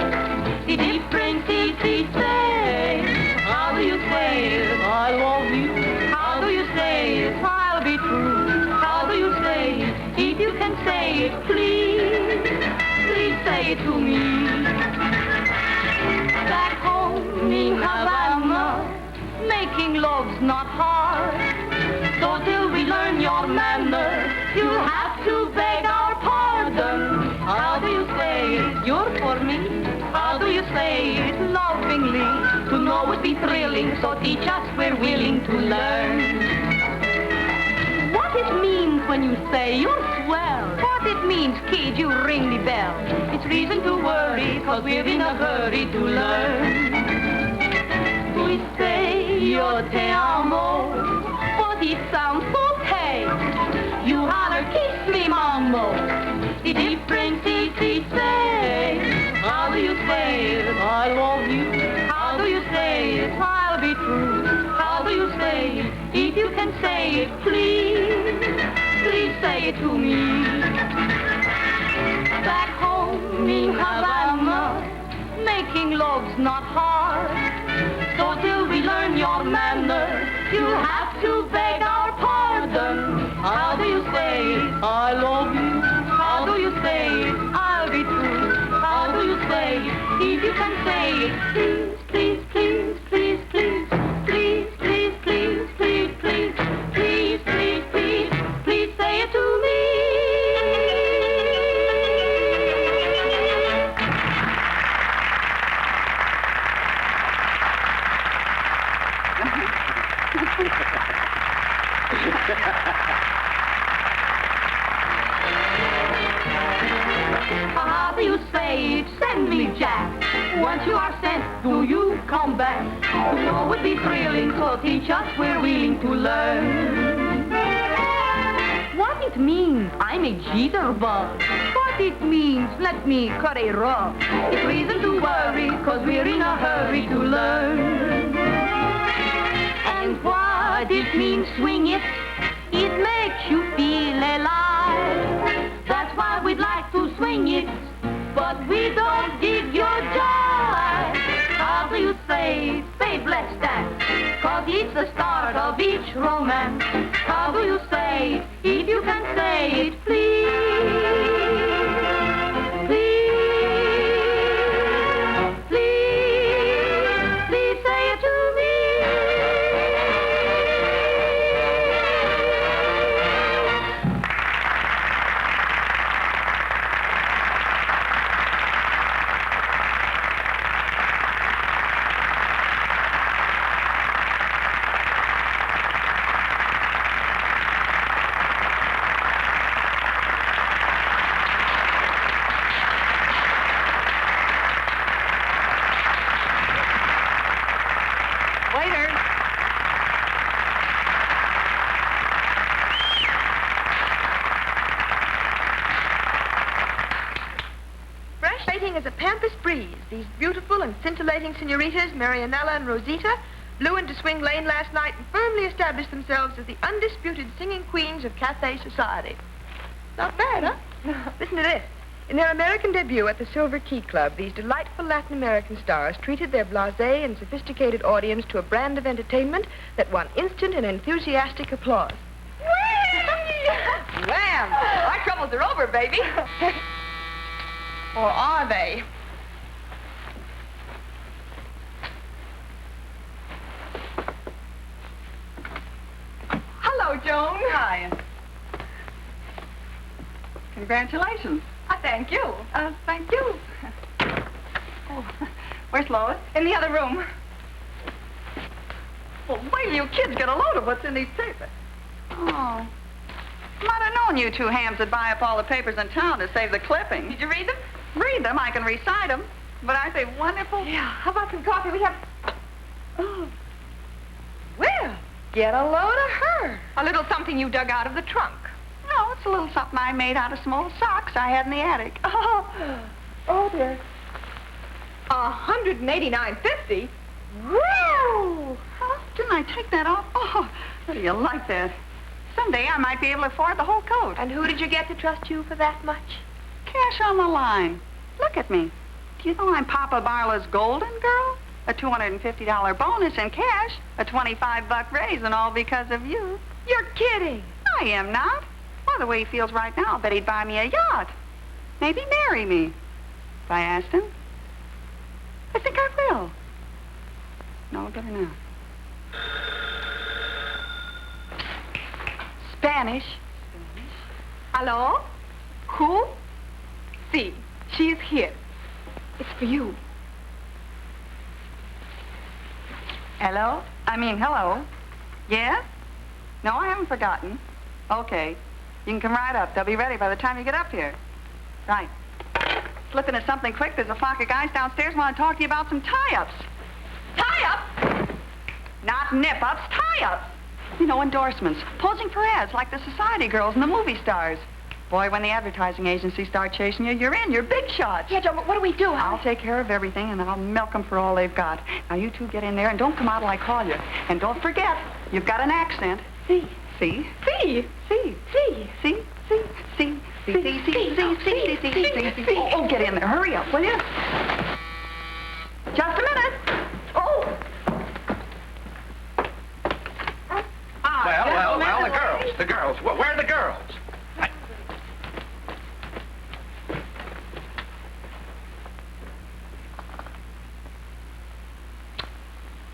The difference is the same. How do you say it? I love you. How do you say it? I'll be true. How do you say it? If you can say it, please, please say it to me. Back home in Havana, making love's not hard. So till we learn your manner, you'll have to beg our pardon. How do you say it? You're for me. How do you say it lovingly? To know would be thrilling, so teach us, we're willing to learn. What it means when you say you're swell? What it means, kid, you ring the bell. It's reason to worry, cause we're in a hurry to learn. We say yo te amo, but it sounds so hey. You holler, kiss me, mammo. The difference is the same. How do you say it? I love you. How do you say it? I'll be true. How do you say it? If you can say it, please, please say it to me. Back home in Havana, making love's not hard. So till we learn your manner, you'll have to beg our pardon. How do you say it? I love you. How do you say it? I'll be true. How do you say it? If you can say it, please, please, please, please, please, please, please, please, please, please, please, please, please, please say it to me. How do you say it? Send me, Jack. Once you are sent, do you come back? To know would be thrilling, so teach us, we're willing to learn. What it means, I'm a jitterbug. What it means, let me cut a rug. It's reason to worry, cause we're in a hurry to learn. And what it means, swing it. It makes you feel alive. That's why we'd like to swing it, but we don't give your joy. How do you say, babe, let's dance? 'Cause it's the start of each romance. How do you say, if you can say it, please? Please say it to me. Waiter. Fresh waiting as a pampas breeze. These beautiful and scintillating senoritas, Marianella and Rosita, flew into Swing Lane last night and firmly established themselves as the undisputed singing queens of Cathay society. Not bad, huh? Listen to this. In their American debut at the Silver Key Club, these delightful Latin American stars treated their blasé and sophisticated audience to a brand of entertainment that won instant and enthusiastic applause. Wham! Our troubles are over, baby. Or are they? Hello, Joan. Hi. Congratulations. Thank you. Thank you. Oh, where's Lloyd? In the other room. Well, wait till you kids get a load of what's in these papers. Oh. Might have known you two hams would buy up all the papers in town to save the clipping. Did you read them? Read them, I can recite them. But aren't they wonderful? Yeah. How about some coffee? We have... Oh. Well, get a load of her. A little something you dug out of the trunk. No, it's a little something I made out of some old socks I had in the attic. Oh, dear. $189.50? Woo! Huh? Didn't I take that off? Oh, how do you like that? Someday I might be able to afford the whole coat. And who did you get to trust you for that much? Cash on the line. Look at me. Do you know I'm Papa Barlow's golden girl? A $250 bonus in cash, a $25 raise, and all because of you. You're kidding. I am not. Well, the way he feels right now, I bet he'd buy me a yacht. Maybe marry me. If I asked him. I think I will. No, I better not. Spanish. Hello? Who? Si. She is here. It's for you. Hello? Hello. Yes? No, I haven't forgotten. Okay. You can come right up. They'll be ready by the time you get up here. Right. Slip into something quick. There's a flock of guys downstairs who want to talk to you about some tie-ups. Tie-ups? Not nip-ups, tie-ups. You know, endorsements. Posing for ads like the society girls and the movie stars. Boy, when the advertising agencies start chasing you, you're in. You're big shots. Yeah, Joe, but what do we do? I'll take care of everything, and I'll milk them for all they've got. Now, you two get in there, and don't come out till I call you. And don't forget, you've got an accent. See? See? See? See? See? See? See? See? See? See? See? See? See? See? Oh, get in there. Hurry up, will you? Just a minute. Oh. Well, the girls. Where are the girls?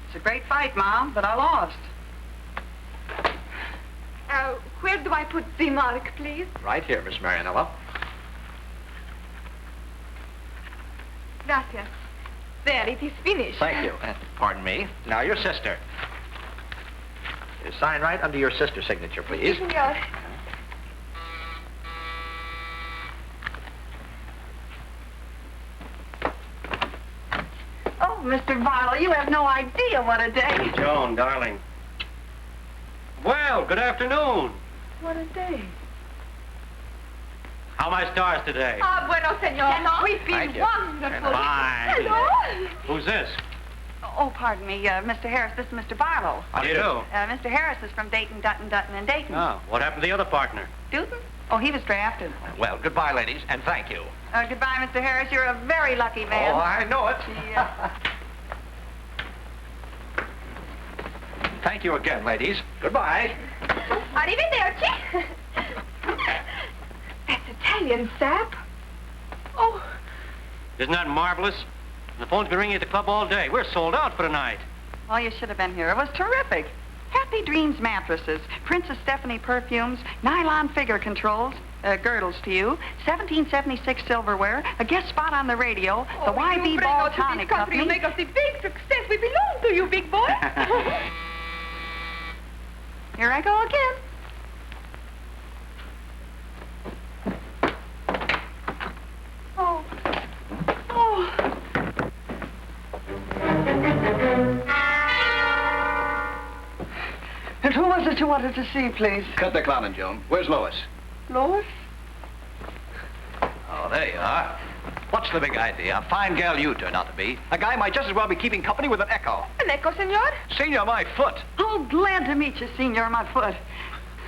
It's a great fight, Mom, but I lost. Where do I put the mark, please? Right here, Miss Marianella. Gracias. There, it is finished. Thank you. Pardon me. Now, your sister. You sign right under your sister's signature, please. Senor. Oh, Mr. Barlow, you have no idea what a day. Joan, darling. Well, good afternoon. What a day. How are my stars today? Ah, bueno, senor. Hello? We've been Thank you. wonderful. Fine. Hello. Who's this? Oh, pardon me, Mr. Harris. This is Mr. Barlow. How do you do? Mr. Harris is from Dayton, Dutton, and Dayton. Oh, what happened to the other partner? Dutton? Oh, he was drafted. Well, goodbye, ladies, and thank you. Goodbye, Mr. Harris. You're a very lucky man. Oh, I know it. Thank you again, ladies. Goodbye. Arrivederci. That's Italian sap. Oh. Isn't that marvelous? The phone's been ringing at the club all day. We're sold out for tonight. Well, you should have been here. It was terrific. Happy Dreams mattresses, Princess Stephanie perfumes, nylon figure controls, girdles to you, 1776 silverware, a guest spot on the radio, the YB Ball Tonic Company. You make us a big success. We belong to you, big boy. Here I go again. Oh. Oh. And who was it you wanted to see, please? Cut the clowning, Joan. Where's Lois? Lois? Oh, there you are. What's the big idea? A fine gal you turn out to be. A guy might just as well be keeping company with an echo. An echo, senor? Senior, my foot. Oh, glad to meet you, Senor, my foot.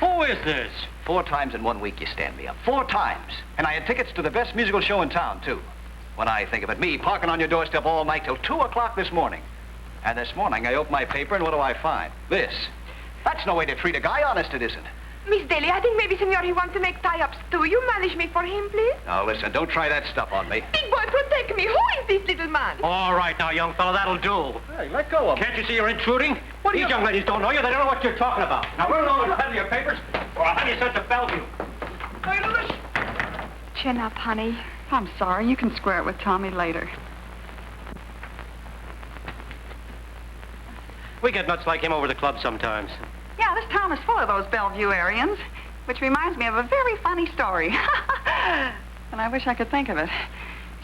Who is this? 4 times in 1 week you stand me up. 4 times. And I had tickets to the best musical show in town, too. When I think of it, me parking on your doorstep all night till 2 o'clock this morning. And this morning I open my paper and what do I find? This. That's no way to treat a guy, honest it isn't. Miss Daly, I think maybe, senor, he wants to make tie-ups, too. You manage me for him, please? Now, listen, don't try that stuff on me. Big boy, protect me. Who is this little man? All right now, young fella, that'll do. Hey, let go of him. Can't you see you're intruding? These young ladies don't know you. They don't know what you're talking about. Now, run along and peddle your papers, or I'll have you sent to Bellevue. Chin up, honey. I'm sorry. You can square it with Tommy later. We get nuts like him over the club sometimes. Yeah, this town is full of those Bellevuearians, which reminds me of a very funny story. And I wish I could think of it.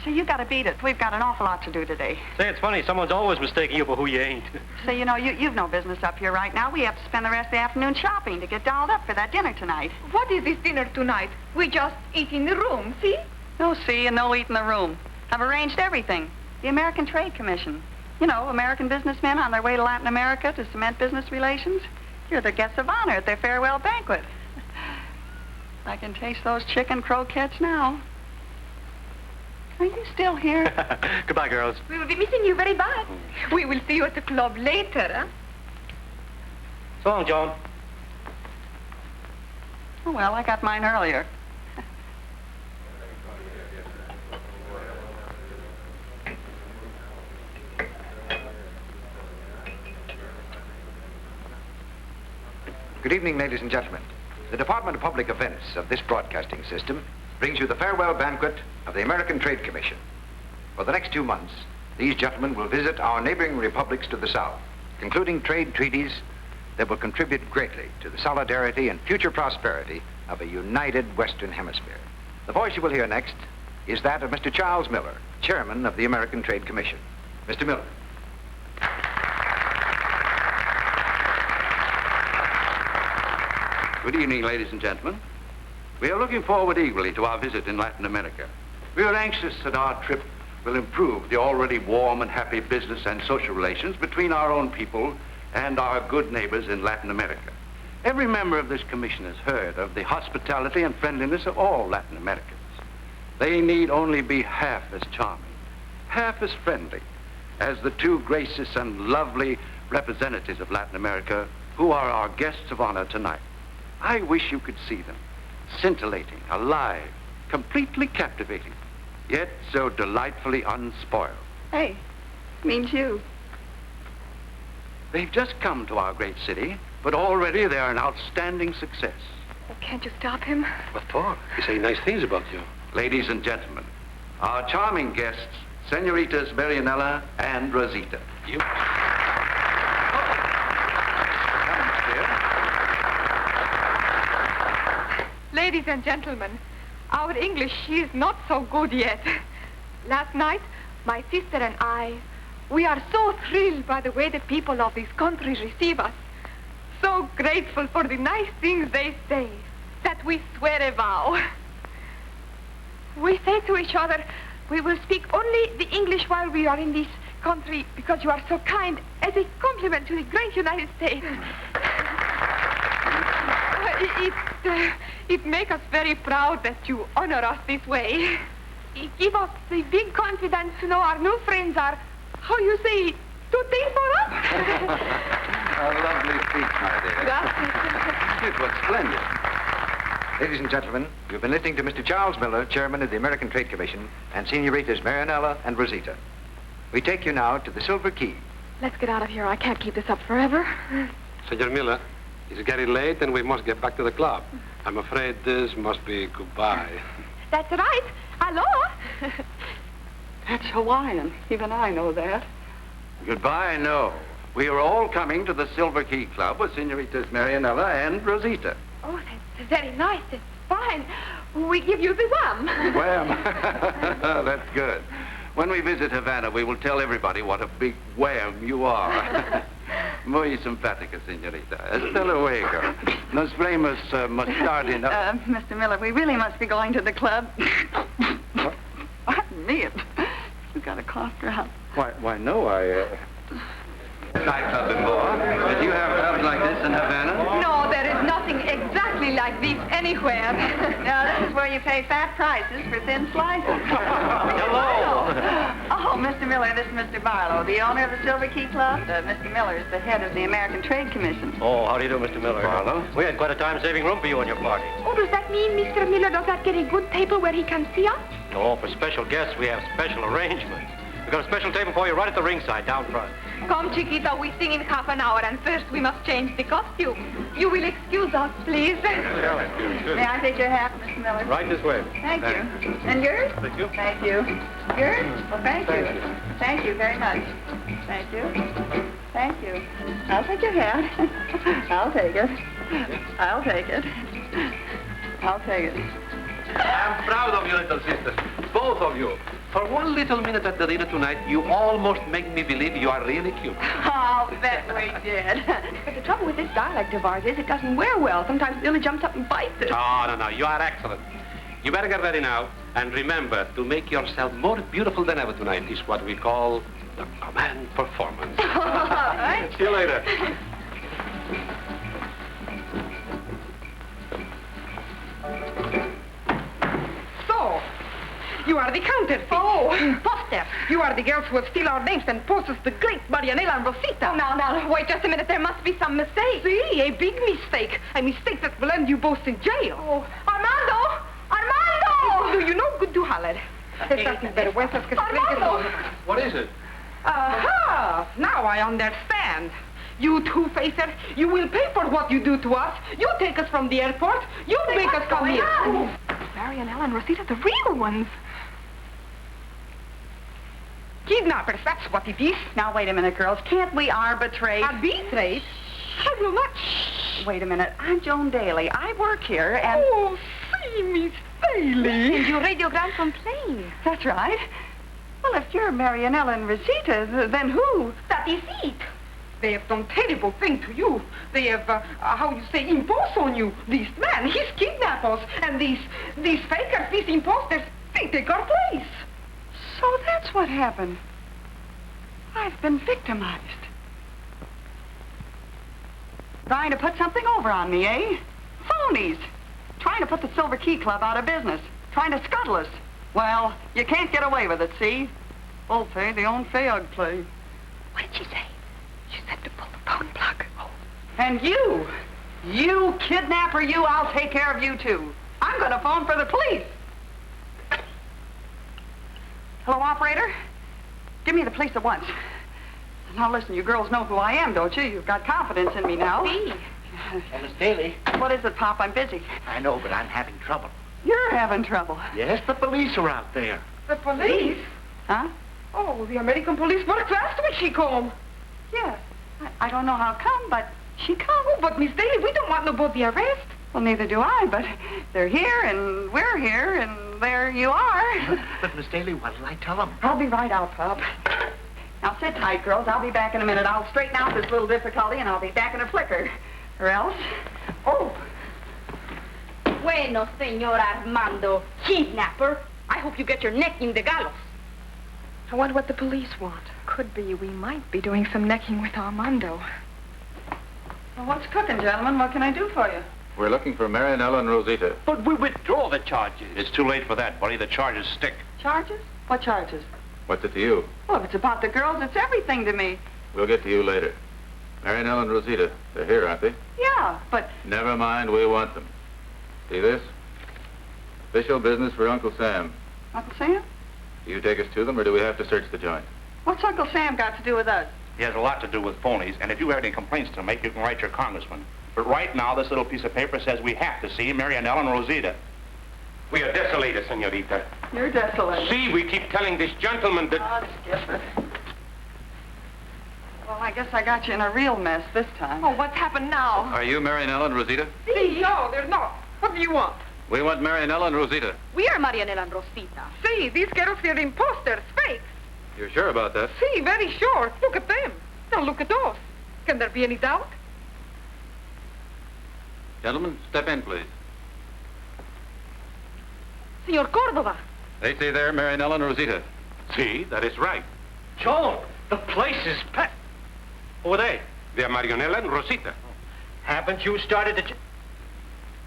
See, you got to beat it. We've got an awful lot to do today. Say, it's funny. Someone's always mistaking you for who you ain't. So, you know, you've no business up here right now. We have to spend the rest of the afternoon shopping to get dolled up for that dinner tonight. What is this dinner tonight? We just eat in the room, see? No see and no eat in the room. I've arranged everything. The American Trade Commission. You know, American businessmen on their way to Latin America to cement business relations. You're the guests of honor at their farewell banquet. I can taste those chicken croquettes now. Are you still here? Goodbye, girls. We will be missing you very bad. We will see you at the club later, huh? So long, Joan. Oh, well, I got mine earlier. Good evening, ladies and gentlemen. The Department of Public Events of this broadcasting system brings you the farewell banquet of the American Trade Commission. For the next 2 months, these gentlemen will visit our neighboring republics to the south, concluding trade treaties that will contribute greatly to the solidarity and future prosperity of a united Western Hemisphere. The voice you will hear next is that of Mr. Charles Miller, chairman of the American Trade Commission. Mr. Miller. Good evening, ladies and gentlemen. We are looking forward eagerly to our visit in Latin America. We are anxious that our trip will improve the already warm and happy business and social relations between our own people and our good neighbors in Latin America. Every member of this commission has heard of the hospitality and friendliness of all Latin Americans. They need only be half as charming, half as friendly as the 2 gracious and lovely representatives of Latin America who are our guests of honor tonight. I wish you could see them, scintillating, alive, completely captivating, yet so delightfully unspoiled. Hey, means you. They've just come to our great city, but already they're an outstanding success. Oh, can't you stop him? What for? He's saying nice things about you. Ladies and gentlemen, our charming guests, Senoritas Marianella and Rosita. You... Ladies and gentlemen, our English is not so good yet. Last night, my sister and I, we are so thrilled by the way the people of this country receive us. So grateful for the nice things they say that we swear a vow. We say to each other, we will speak only the English while we are in this country because you are so kind, as a compliment to the great United States. It makes us very proud that you honor us this way. It gives us the big confidence to know our new friends are, how you say, too big for us. A lovely speech, my dear. It was splendid. Ladies and gentlemen, you've been listening to Mr. Charles Miller, chairman of the American Trade Commission, and senoritas Marianella and Rosita. We take you now to the Silver Key. Let's get out of here. I can't keep this up forever. Senor Miller, it's getting late and we must get back to the club. I'm afraid this must be goodbye. That's right. Hello. That's Hawaiian. Even I know that. Goodbye, no. We are all coming to the Silver Key Club with senoritas Marianella and Rosita. Oh, that's very nice. It's fine. We give you the wham. Wham. That's good. When we visit Havana, we will tell everybody what a big wham you are. Muy simpática, señorita. Hasta luego. Nos vemos más tarde. Mr. Miller, we really must be going to the club. What? Pardon me. We've got a cough drop. Why, no, Nightclub before. Did you have clubs like this in Havana? No, there is nothing exactly like this anywhere. Now, this is where you pay fat prices for thin slices. Hello. Oh, Mr. Miller, this is Mr. Barlow, the owner of the Silver Key Club. Mr. Miller is the head of the American Trade Commission. Oh, how do you do, Mr. Miller? Barlow. We had quite a time saving room for you and your party. Oh, does that mean Mr. Miller does not get a good table where he can see us? Oh, for special guests, we have special arrangements. We've got a special table for you right at the ringside, down front. Come, Chiquita, we sing in half an hour, and first we must change the costume. You will excuse us, please. May I take your hat, Mr. Miller? Right this way. Thank you. And yours? Thank you. Thank you. Yours? Well, thank you. Thank you very much. Thank you. Thank you. I'll take your hat. I'll take it. I'll take it. I'll take it. I'm proud of you, little sisters. Both of you. For one little minute at the dinner tonight, you almost make me believe you are really cute. I'll bet we did. But the trouble with this dialect of ours is it doesn't wear well. Sometimes Billy jumps up and bites it. Oh, no, you are excellent. You better get ready now. And remember, to make yourself more beautiful than ever tonight is what we call the command performance. See you later. So, you are the counterfeit. Oh, imposter. You are the girls who have steal our names and pose as the great Marianella and Rosita. Oh, now, wait just a minute. There must be some mistake. See, a big mistake. A mistake that will end you both in jail. Oh, Armando! Armando! Do you know good to holler? There's nothing better. Armando! What is it? Aha! Now I understand. You two-facer, you will pay for what you do to us. You take us from the airport. You make us come here. Marianella and Rosita, the real ones. Kidnappers, that's what it is. Now, wait a minute, girls. Can't we arbitrate? Arbitrate? I will not. Wait a minute. I'm Joan Daly. I work here, and... Oh, see, Miss Daly. And you radiogram from plane. That's right. Well, if you're Marianella and Rosita, then who? That is it. They have done terrible things to you. They have, how you say, imposed on you. This man, he's kidnapped us. And these fakers, these imposters, they take our place. So that's what happened. I've been victimized. Trying to put something over on me, eh? Phonies. Trying to put the Silver Key Club out of business. Trying to scuttle us. Well, you can't get away with it, see? Full pay, the own fayog play. What did she say? She said to pull the phone plug. Oh. And you kidnapper, I'll take care of you, too. I'm going to phone for the police. Hello, operator? Give me the police at once. Now, listen, you girls know who I am, don't you? You've got confidence in me now. Me? Miss Daly. What is it, Pop? I'm busy. I know, but I'm having trouble. You're having trouble. Yes, the police are out there. The police? Huh? Oh, the American police worked last week, she come. Yes. I don't know how come, but she come. Oh, but Miss Daly, we don't want nobody arrest. Well, neither do I, but they're here, and we're here, and there you are. But Miss Daly, what'll I tell them? I'll be right out, Pop. Now, sit tight, girls. I'll be back in a minute. I'll straighten out this little difficulty, and I'll be back in a flicker. Or else... Oh! Bueno, Señor Armando, kidnapper. I hope you get your neck in the gallows. I wonder what the police want. Could be we might be doing some necking with Armando. Well, what's cooking, gentlemen? What can I do for you? We're looking for Marianella and Rosita. But we withdraw the charges. It's too late for that, buddy. The charges stick. Charges? What charges? What's it to you? Well, if it's about the girls, it's everything to me. We'll get to you later. Marianella and Rosita, they're here, aren't they? Yeah, but... Never mind, we want them. See this? Official business for Uncle Sam. Uncle Sam? Do you take us to them, or do we have to search the joint? What's Uncle Sam got to do with us? He has a lot to do with phonies, and if you have any complaints to make, you can write your congressman. But right now, this little piece of paper says we have to see Marianella and Rosita. We are desolated, senorita. You're desolate. See, we keep telling this gentleman that... Oh, skip it. Well, I guess I got you in a real mess this time. Oh, what's happened now? Are you Marianella and Rosita? See, no, they're not. What do you want? We want Marianella and Rosita. We are Marianella and Rosita. See, these girls are imposters, fakes. You're sure about that? See, very sure. Look at them. Now look at us. Can there be any doubt? Gentlemen, step in, please. Senor Cordova. They say they're Marianella and Rosita. See, that is right. Joan, the place is packed. Who are they? They are Marianella and Rosita. Haven't you started to...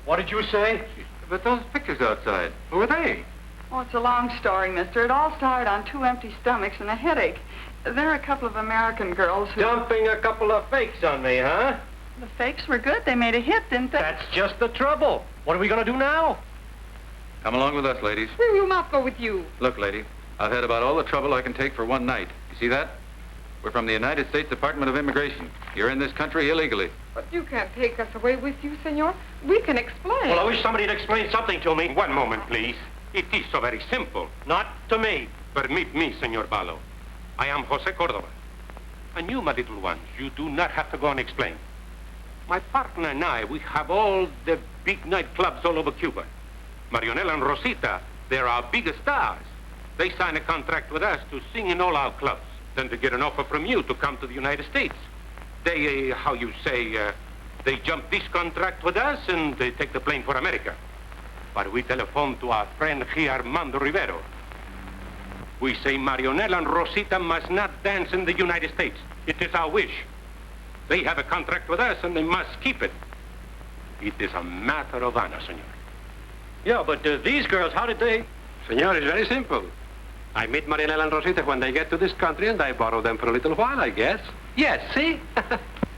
What did you say? But those pictures outside, who are they? Oh, it's a long story, mister. It all started on 2 empty stomachs and a headache. There are a couple of American girls who... Dumping a couple of fakes on me, huh? The fakes were good. They made a hit, didn't they? That's just the trouble. What are we going to do now? Come along with us, ladies. We will not go with you. Look, lady, I've had about all the trouble I can take for one night. You see that? We're from the United States Department of Immigration. You're in this country illegally. But you can't take us away with you, senor. We can explain. Well, I wish somebody'd explain something to me. One moment, please. It is so very simple. Not to me. Permit me, Senor Balo. I am Jose Cordova. And you, my little ones, you do not have to go and explain. My partner and I, we have all the big nightclubs all over Cuba. Marianella and Rosita, they're our biggest stars. They sign a contract with us to sing in all our clubs. Then to get an offer from you to come to the United States. They, they jump this contract with us and they take the plane for America. But we telephone to our friend here, Armando Rivero. We say Marianella and Rosita must not dance in the United States. It is our wish. They have a contract with us and they must keep it. It is a matter of honor, senor. Yeah, but these girls, how did they... Senor, it's very simple. I meet Marianella and Rosita when they get to this country, and I borrow them for a little while, I guess. Yes, see?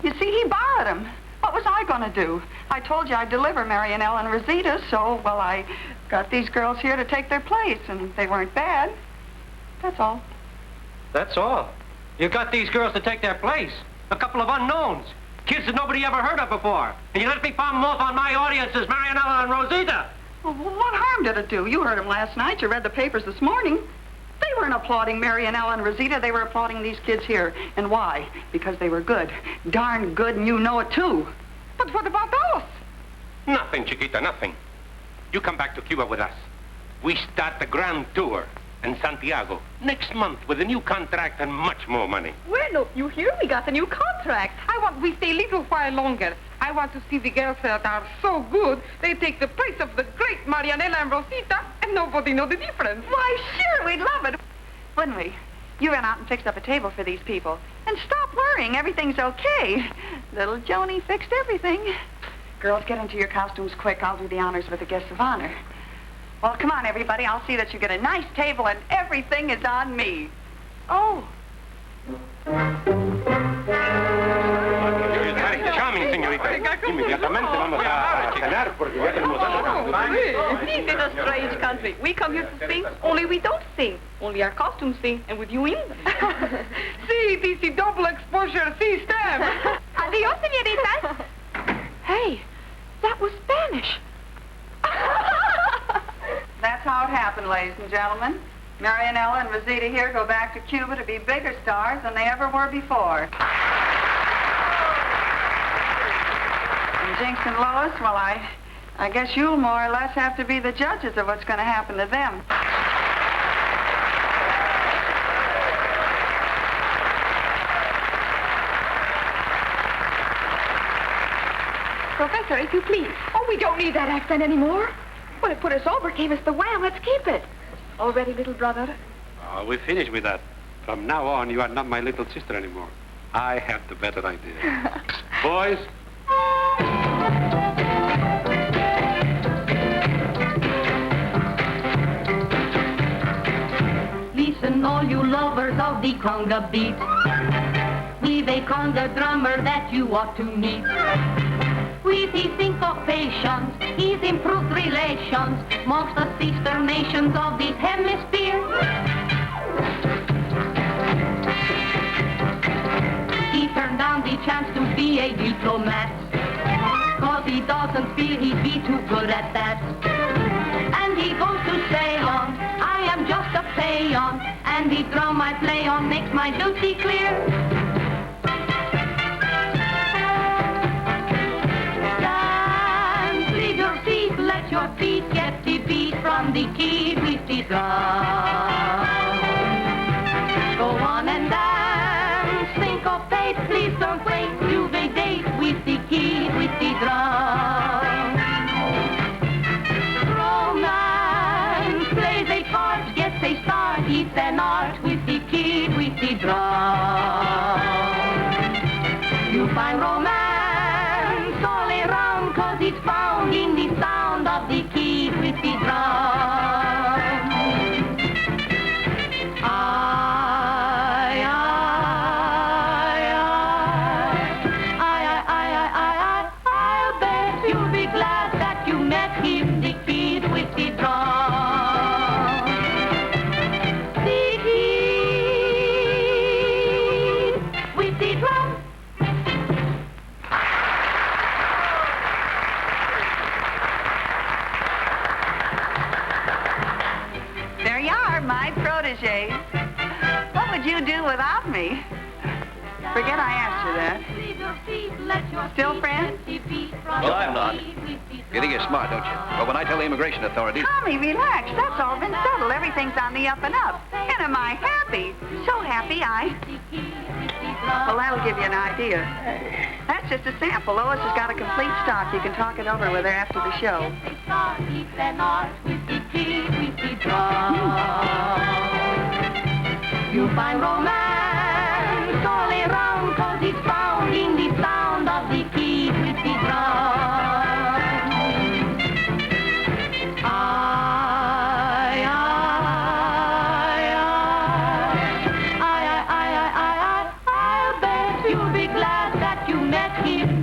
You see, he borrowed them. What was I going to do? I told you I'd deliver Marianella and Rosita, so, well, I got these girls here to take their place, and they weren't bad. That's all. That's all. You got these girls to take their place. A couple of unknowns. Kids that nobody ever heard of before. And you let me palm them off on my audience as Marianella and Rosita. Well, what harm did it do? You heard them last night. You read the papers this morning. They weren't applauding Marianella and Rosita. They were applauding these kids here. And why? Because they were good. Darn good, and you know it, too. But what about us? Nothing, Chiquita, nothing. You come back to Cuba with us. We start the grand tour in Santiago next month with a new contract and much more money. Well, you hear? We got a new contract. We stay a little while longer. I want to see the girls that are so good, they take the place of the great Marianella and Rosita, and nobody know the difference. Why, sure, we'd love it. Wouldn't we? You ran out and fixed up a table for these people. And stop worrying, everything's okay. Little Joni fixed everything. Girls, get into your costumes quick. I'll do the honors with the guests of honor. Well, come on, everybody. I'll see that you get a nice table and everything is on me. Oh. Charming, señorita. Inmediatamente vamos a cenar porque ya tenemos This is a strange country. We come here to sing, only we don't sing. Only our costumes sing, and with you in them. See, this is double exposure system. Adios, señorita. Hey, that was Spanish. That's how it happened, ladies and gentlemen. Marianella and Rosita here go back to Cuba to be bigger stars than they ever were before. And Jinx and Lois, well, I guess you'll more or less have to be the judges of what's going to happen to them. Professor, if you please. Oh, we don't need that accent anymore. Well, it put us over, gave us the wham. Let's keep it. All ready, little brother? We finished with that. From now on, you are not my little sister anymore. I have the better idea. Boys? Listen, all you lovers of the conga beat. We've a conga drummer that you ought to meet. With his syncopations, he's improved relations amongst the sister nations of this hemisphere. He turned down the chance to be a diplomat, 'cause he doesn't feel he'd be too good at that. And he goes to say on, I am just a peon, and the drum I play on makes my duty clear. Dance, leave your feet, let your feet get the beat from the kid with the drum. Go on and dance, syncopate, please don't wait, jubilate with the kid with the drum. Romance plays a part, gets a start, it's an art with the kid with the drum. You find romance all around, 'cause it's found in the sound of the kid with the drum. I'll bet you'll be glad that you met him, the kid with the drum. The kid with the drum. There you are, my protégés. What would you do without me? Forget I asked you that. Still friends? Well, I'm not. You think you're smart, don't you? But when I tell the immigration authorities... Tommy, relax. That's all been settled. Everything's on the up and up. And am I happy? So happy Well, that'll give you an idea. That's just a sample. Lois has got a complete stock. You can talk it over with her after the show. You'll find romance all around, 'cause it's found in the sound of the kid with the drum. I'll bet you'll be glad that you met him,